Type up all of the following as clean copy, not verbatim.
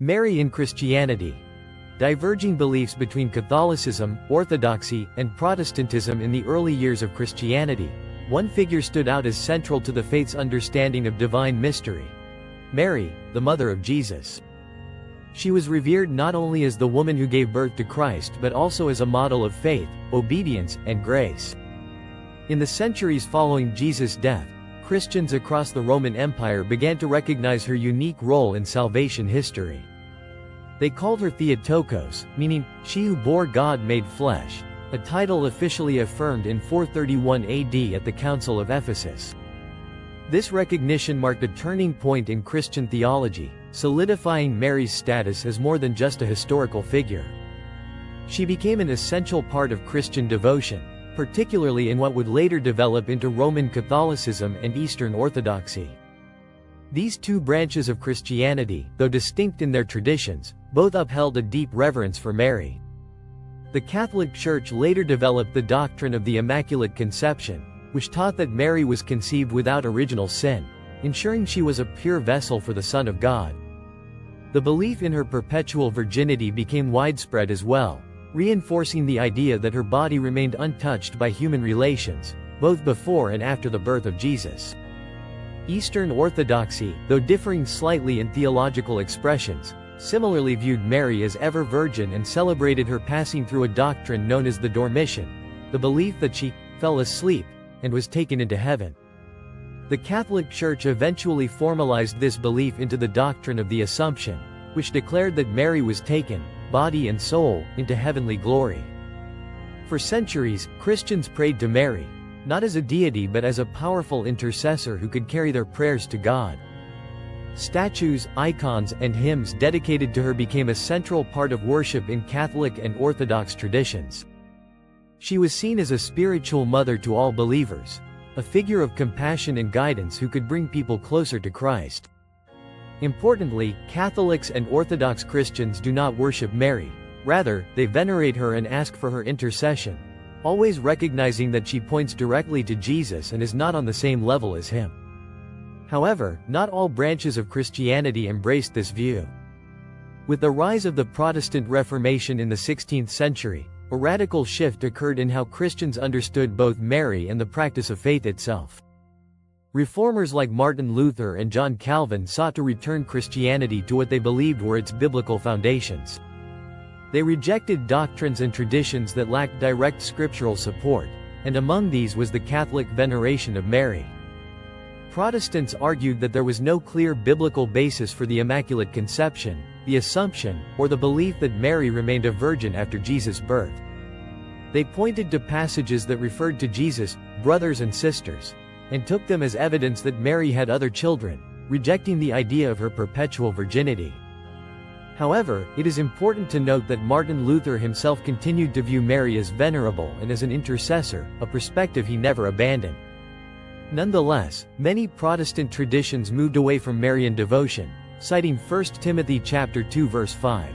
Mary in Christianity. Diverging beliefs between Catholicism, Orthodoxy, and Protestantism in the early years of Christianity. One figure stood out as central to the faith's understanding of divine mystery: Mary, the mother of Jesus. She was revered not only as the woman who gave birth to Christ but also as a model of faith, obedience, and grace. In the centuries following Jesus' death, Christians across the Roman Empire began to recognize her unique role in salvation history. They called her Theotokos, meaning, she who bore God made flesh, a title officially affirmed in 431 AD at the Council of Ephesus. This recognition marked a turning point in Christian theology, solidifying Mary's status as more than just a historical figure. She became an essential part of Christian devotion, particularly in what would later develop into Roman Catholicism and Eastern Orthodoxy. These two branches of Christianity, though distinct in their traditions, both upheld a deep reverence for Mary. The Catholic Church later developed the doctrine of the Immaculate Conception, which taught that Mary was conceived without original sin, ensuring she was a pure vessel for the Son of God. The belief in her perpetual virginity became widespread as well, reinforcing the idea that her body remained untouched by human relations, both before and after the birth of Jesus. Eastern Orthodoxy, though differing slightly in theological expressions, similarly viewed Mary as ever virgin and celebrated her passing through a doctrine known as the Dormition, the belief that she fell asleep and was taken into heaven. The Catholic Church eventually formalized this belief into the doctrine of the Assumption, which declared that Mary was taken, body and soul, into heavenly glory. For centuries, Christians prayed to Mary, not as a deity but as a powerful intercessor who could carry their prayers to God. Statues, icons, and hymns dedicated to her became a central part of worship in Catholic and Orthodox traditions. She was seen as a spiritual mother to all believers, a figure of compassion and guidance who could bring people closer to Christ. Importantly, Catholics and Orthodox Christians do not worship Mary. Rather, they venerate her and ask for her intercession, always recognizing that she points directly to Jesus and is not on the same level as him. However, not all branches of Christianity embraced this view. With the rise of the Protestant Reformation in the 16th century, a radical shift occurred in how Christians understood both Mary and the practice of faith itself. Reformers like Martin Luther and John Calvin sought to return Christianity to what they believed were its biblical foundations. They rejected doctrines and traditions that lacked direct scriptural support, and among these was the Catholic veneration of Mary. Protestants argued that there was no clear biblical basis for the Immaculate Conception, the Assumption, or the belief that Mary remained a virgin after Jesus' birth. They pointed to passages that referred to Jesus' brothers and sisters, and took them as evidence that Mary had other children, rejecting the idea of her perpetual virginity. However, it is important to note that Martin Luther himself continued to view Mary as venerable and as an intercessor, a perspective he never abandoned. Nonetheless, many Protestant traditions moved away from Marian devotion, citing 1 Timothy chapter 2 verse 5.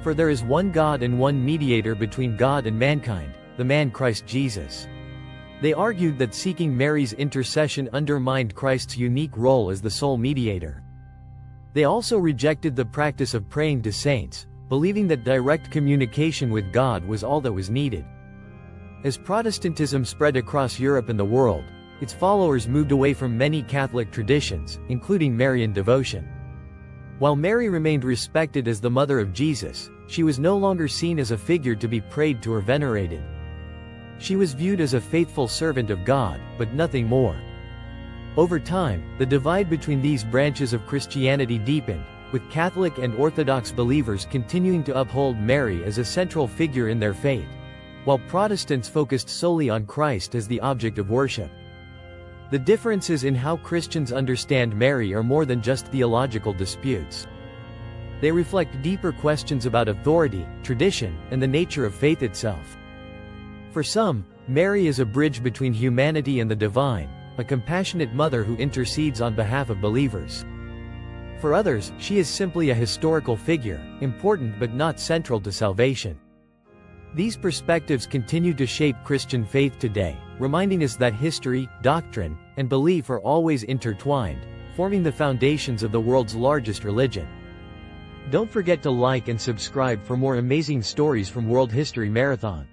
For there is one God and one mediator between God and mankind, the man Christ Jesus. They argued that seeking Mary's intercession undermined Christ's unique role as the sole mediator. They also rejected the practice of praying to saints, believing that direct communication with God was all that was needed. As Protestantism spread across Europe and the world, its followers moved away from many Catholic traditions, including Marian devotion. While Mary remained respected as the mother of Jesus, she was no longer seen as a figure to be prayed to or venerated. She was viewed as a faithful servant of God, but nothing more. Over time, the divide between these branches of Christianity deepened, with Catholic and Orthodox believers continuing to uphold Mary as a central figure in their faith, while Protestants focused solely on Christ as the object of worship. The differences in how Christians understand Mary are more than just theological disputes. They reflect deeper questions about authority, tradition, and the nature of faith itself. For some, Mary is a bridge between humanity and the divine, a compassionate mother who intercedes on behalf of believers. For others, she is simply a historical figure, important but not central to salvation. These perspectives continue to shape Christian faith today, reminding us that history, doctrine, and belief are always intertwined, forming the foundations of the world's largest religion. Don't forget to like and subscribe for more amazing stories from World History Marathon.